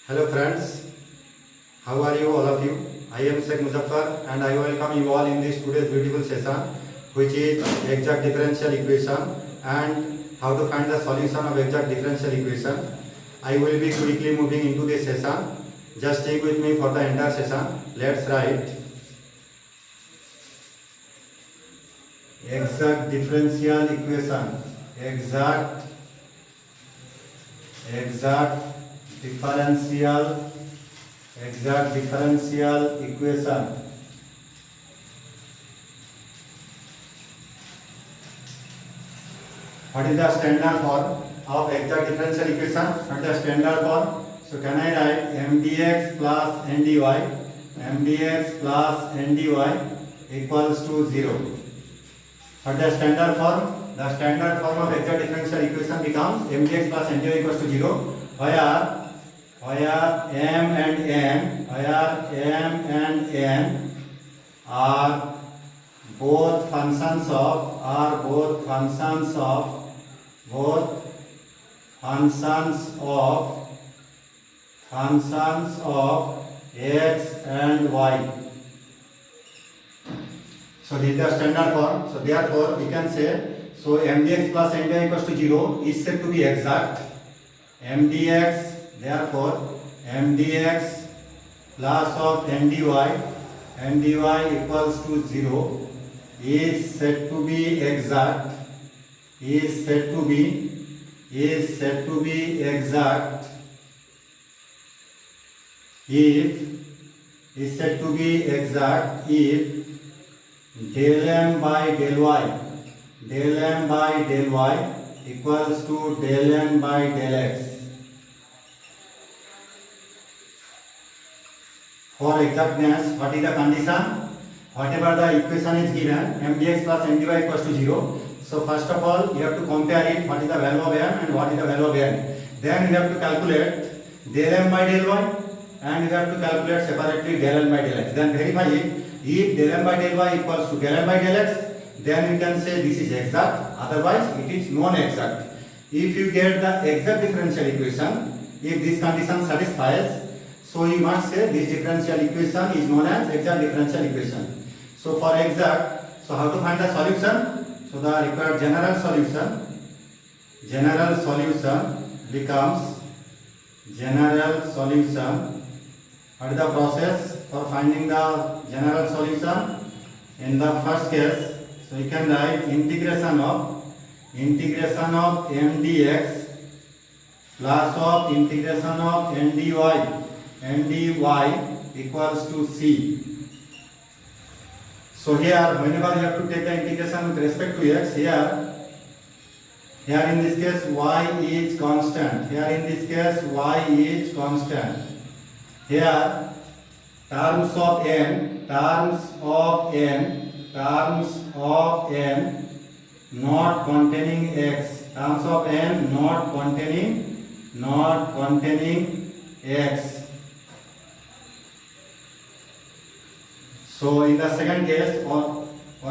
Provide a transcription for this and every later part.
Hello friends, how are you all of you? I am Sheikh Muzaffar and I welcome you all in this today's beautiful session which is exact differential equation and how to find the solution of exact differential equation. I will be quickly moving into this session. Just stick with me for the entire session. Let's write exact differential equation. Exact differential equation. What is the standard form of exact differential equation? What is the standard form? So can I write mdx plus ndy equals to 0? What is the standard form? The standard form of exact differential equation becomes mdx plus ndy equals to 0, where m and n are both functions of x and y. So this is the standard form. So therefore we can say, so mdx plus ndy equals to 0 is said to be exact. Therefore mdx plus of ndy equals to 0 is said to be exact. Is said to be exact if del m by del y equals to del n by del x. For exactness, what is the condition? Whatever the equation is given, mdx plus ndy equals to 0. So first of all, you have to compare it, what is the value of m and what is the value of n. Then you have to calculate del m by del y and you have to calculate separately del n by del x. Then verify it. If del m by del y equals to del n by del x, then we can say this is exact, otherwise it is non-exact. If you get the exact differential equation, if this condition satisfies, so you must say this differential equation is known as exact differential equation. So for exact, so how to find the solution? So the required general solution becomes what is the process for finding the general solution? In the first case, so you can write integration of mdx plus of integration of ndy equals to c. So here, whenever you have to take the integration with respect to x, here in this case y is constant. Here terms of n not containing x. Not containing x. So in the second case, or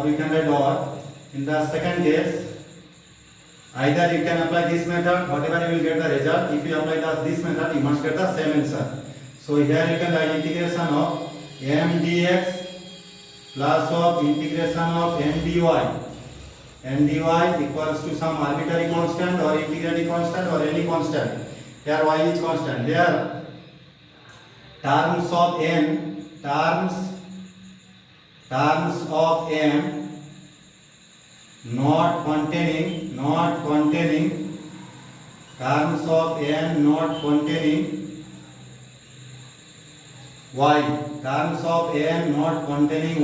you can write or, in the second case, either you can apply this method, whatever you will get the result. If you apply this method, you must get the same answer. So here you can write integration of mdx plus of integration of ndy equals to some arbitrary constant or integrity constant or any constant. Here y is constant. Here terms of n not containing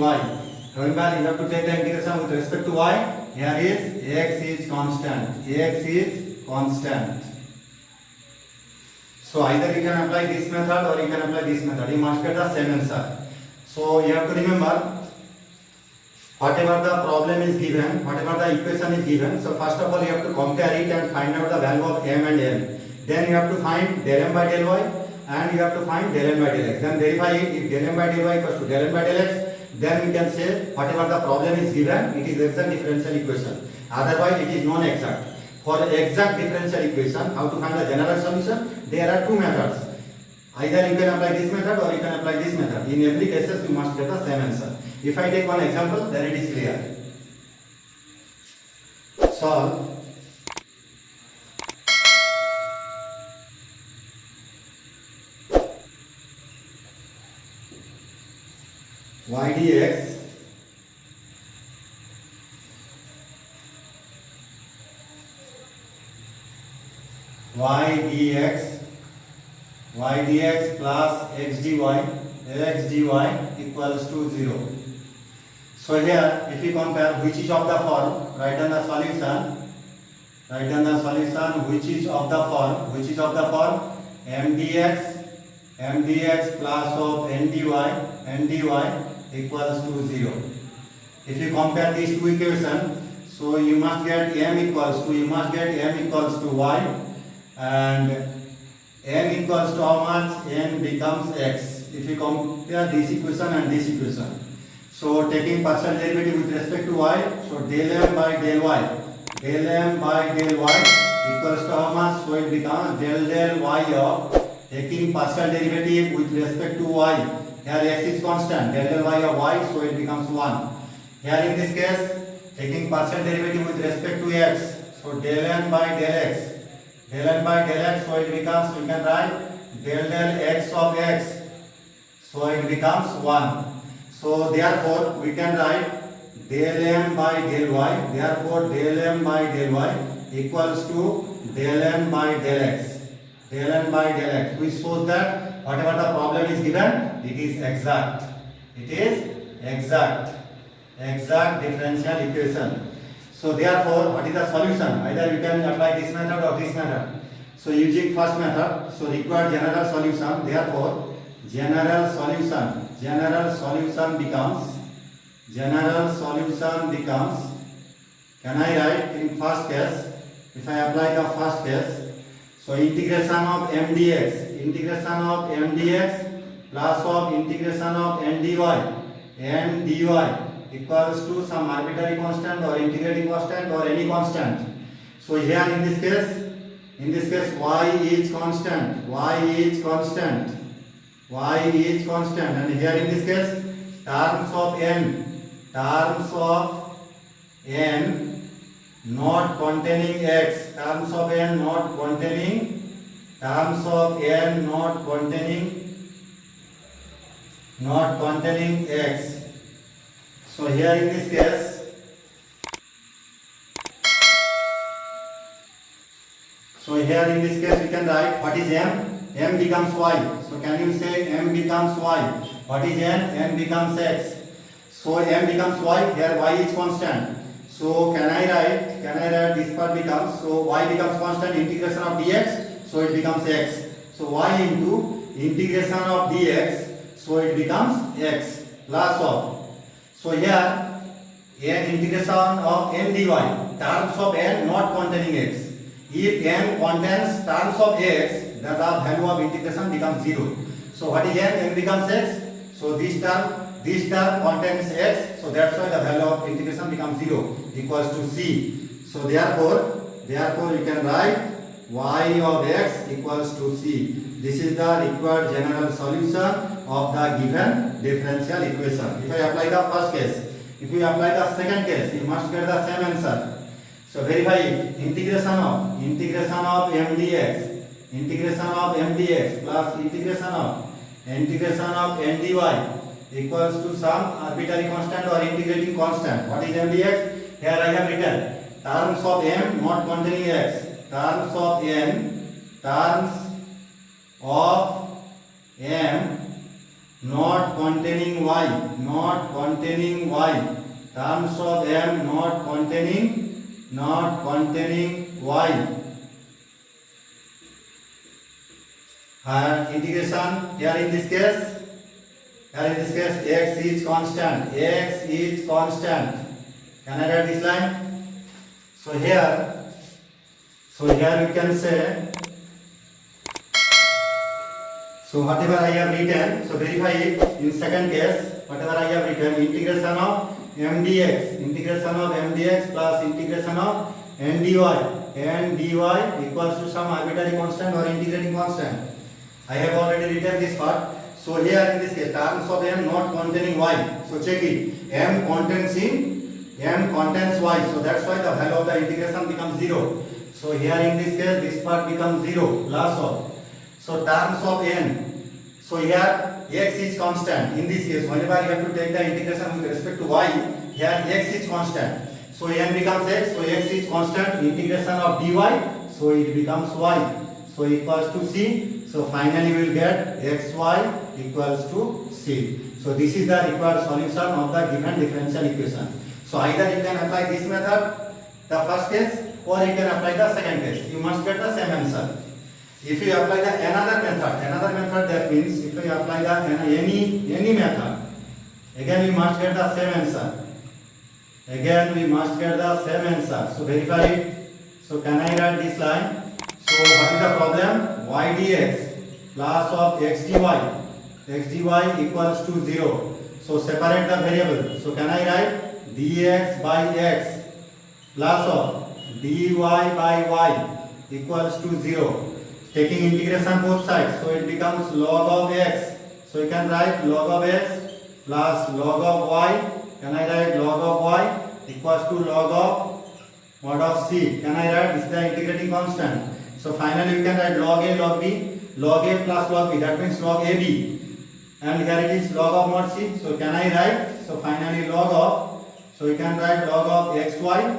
y. Remember, you have to take the integration with respect to y. Here is x is constant. So either you can apply this method or you can apply this method. You must get the same answer. So you have to remember, whatever the problem is given, whatever the equation is given, so first of all you have to compare it and find out the value of m and n. Then you have to find del m by del y and you have to find del n by del x. Then verify it. If del m by del y equals to del n by del x, then we can say whatever the problem is given, it is exact differential equation. Otherwise, it is non-exact. For exact differential equation, how to find the general solution? There are two methods. Either you can apply this method or you can apply this method. In every cases you must get the same answer. If I take one example, then it is clear. Solve y dx plus x dy equals to 0. So here if we compare which is of the form, write down the solution, which is of the form mdx plus of ndy equals to 0. If you compare these two equations, so you must get m equals to y, and n equals to how much? N becomes x. If you compare this equation and this equation, so taking partial derivative with respect to y, so del m by del y equals to how much? So it becomes del y of taking partial derivative with respect to y. Here x is constant, del y of y, so it becomes 1. Here in this case, taking partial derivative with respect to x, so del n by del x, so it becomes, we can write del x of x, so it becomes 1. So therefore we can write del m by del y, equals to del n by del x, which shows that whatever the problem is given, it is exact. Exact differential equation. So therefore, what is the solution? Either you can apply this method or this method. So using first method, so required general solution. Therefore, general solution becomes. Can I write in first case? If I apply the first case, so integration of mdx plus of integration of ndy equals to some arbitrary constant or integrating constant or any constant. So here in this case y is constant, and here in this case terms of n not containing x, not containing x. So here in this case, we can write what is m? M becomes y. So can you say m becomes y? What is n? N becomes x. So m becomes y. Here y is constant. So can I write this part becomes, so y becomes constant, integration of dx, so it becomes x. So y into integration of dx, so it becomes x plus of. So here n integration of n dy, terms of n not containing x. If n contains terms of x, then the value of integration becomes 0. So what is n? N becomes x. So this term contains x. So that's why the value of integration becomes 0, equals to c. So therefore you can write y of x equals to c. This is the required general solution of the given differential equation. If I apply the first case, if we apply the second case, you must get the same answer. So verify it. Integration of mdx plus integration of ndy equals to some arbitrary constant or integrating constant. What is mdx? Here I have written terms of m not containing x, terms of m not containing y, terms of m not containing y, and integration here in this case x is constant. Can I write this line? So here we can say, so whatever I have written, so verify it. In second case, whatever I have written, integration of mdx plus integration of ndy equals to some arbitrary constant or integrating constant. I have already written this part. So here in this case, terms of m not containing y. So check it. M contains y. So that's why the value of the integration becomes 0. So here in this case, this part becomes 0 plus of. So terms of n. So here x is constant. In this case, whenever you have to take the integration with respect to y, here x is constant. So n becomes x. So x is constant. Integration of dy. So it becomes y. So equals to c. So finally we will get xy equals to c. So this is the required solution of the given differential equation. So either you can apply this method, the first case, or you can apply the second case. You must get the same answer. If you apply the another method, that means if you apply the any method, again we must get the same answer. So verify it. So can I write this line? So what is the problem? Y dx plus of x dy equals to 0. So separate the variable. So can I write dx by x plus of dy by y equals to 0. Taking integration both sides, so it becomes log of x. So you can write log of x plus log of y. Can I write log of y equals to log of mod of c? Can I write this is the integrating constant? So finally you can write log a log b, log a plus log b, that means log ab, and here it is log of mod c. So can I write? So finally log of, so you can write log of xy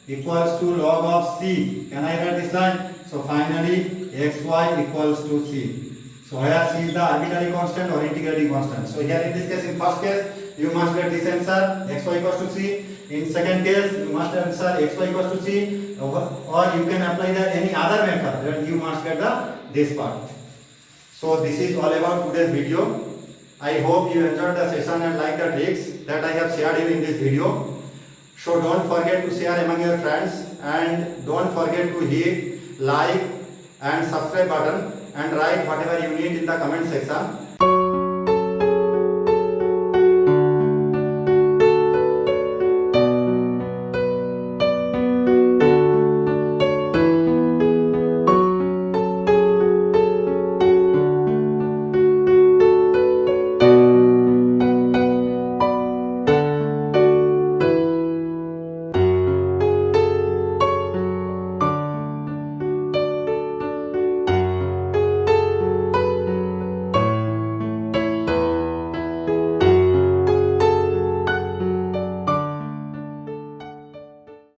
equals to log of c. Can I write this line? So finally xy equals to c. So here c is the arbitrary constant or integrating constant. So here in this case, in first case, you must get this answer xy equals to c. In second case, you must answer xy equals to c, or you can apply the any other method, then you must get this part. So this is all about today's video. I hope you enjoyed the session and like the tricks that I have shared in this video. So don't forget to share among your friends, and don't forget to hit like and subscribe button, and write whatever you need in the comment section.